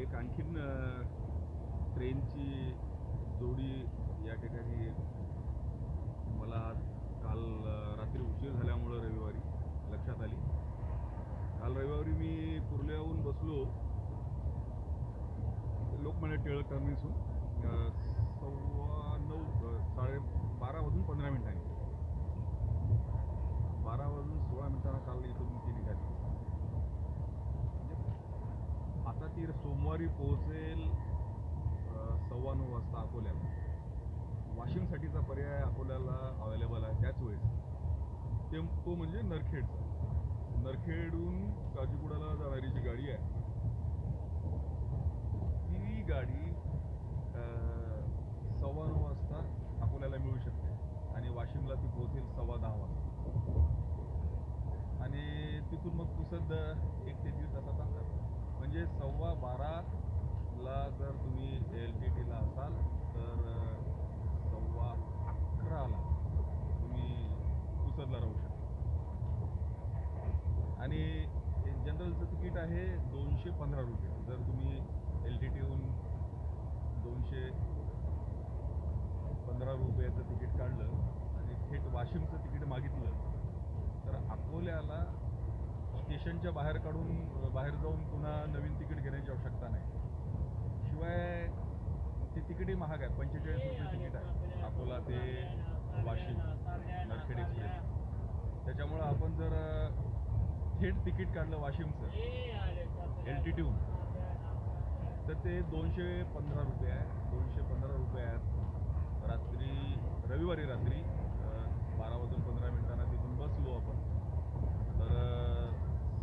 एक आणखीन ट्रेनची जोडी या ठिकाणी मला काल रात्री उशीर झाल्यामुळं रविवारी लक्षात आली. काल रविवारी मी कुर्ल्याहून बसलो लोकमान्य टिळक टर्मिनसहून 12:15 12:16 काल इथून ती निघाली. आता ती सोमवारी पोहोचेल 9:15 वाजता अकोल्याला. वाशिमसाठीचा पर्याय अकोल्याला अवेलेबल आहे त्याच वेळेस तो म्हणजे नरखेडहून काजीगुडाला जाणारी जी गाडी आहे ती गाडी 9:15 वाजता अकोल्याला मिळू शकते आणि वाशिमला ती पोहोचेल 10:15 वाजता आणि तिथून मग पुसद 1 ते 1.5 तासात अंतर. म्हणजे 12:15ला जर तुम्ही LTTला असाल तर 11:15ला तुम्ही पुसदला राहू शकता. आणि जनरलचं तिकीट आहे 215 रुपये. जर तुम्ही LTTहून 215 रुपयाचं तिकीट काढलं आणि थेट वाशिमचं तिकीट मागितलं तर अकोल्याला स्टेशनच्या बाहेर जाऊन पुन्हा नवीन तिकीट घेण्याची आवश्यकता नाही. शिवाय ते तिकीटही महाग आहे. 45 रुपये तिकीट आहे अकोला ते वाशिम नरखेड एक्सप्रेस. त्याच्यामुळं आपण जर थेट तिकीट काढलं वाशिमचं LTTहून तर ते 215 रुपये आहे. 215 रुपये आहेत. रविवारी रात्री 12:15 तिथून बसलो आपण तर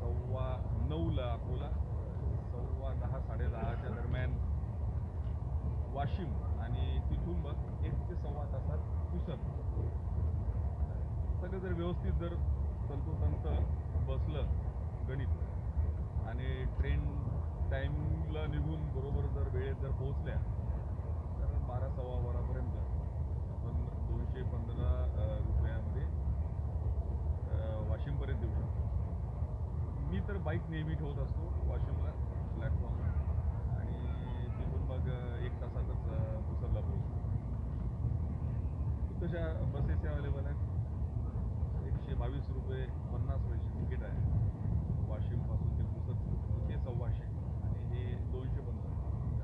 9:15ला अकोला, 10:15 10:30च्या दरम्यान वाशिम आणि तिथून मग 1 ते 1.25 तासात पुसद. सगळं जर व्यवस्थित जर तंतोतंत बसलं गणित आणि ट्रेन टाईमला निघून बरोबर जर वेळेत जर पोहोचल्या तर 12:15 आपण 215 रुपयामध्ये वाशिमपर्यंत येऊ शकतो. मी तर बाईक नेहमी ठेवत असतो वाशिमला प्लॅटफॉर्मला आणि तिथून मग 1 तासातच पुसदला पोहोचतो. तशा बसेस अवेलेबल आहेत. 122 रुपये 50 पैसे तिकीट आहे वाशिमपासून ते पुसद ते 125 आणि हे 215.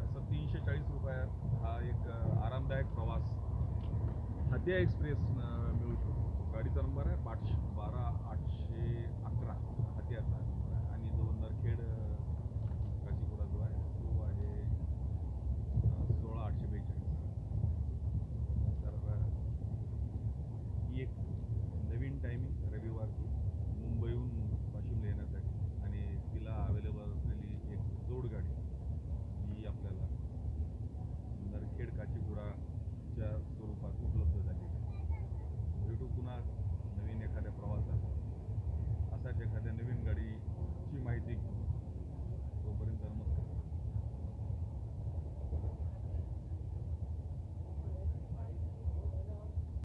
असं 340 रुपयात हा एक आरामदायक प्रवास हातिया एक्सप्रेस मिळू शकतो. गाडीचा नंबर आहे 12811 हातियाचा नंबर आहे आणि जो नरखेड काचीगुडा जो आहे तो आहे 16842. तर ही एक नवीन टायमिंग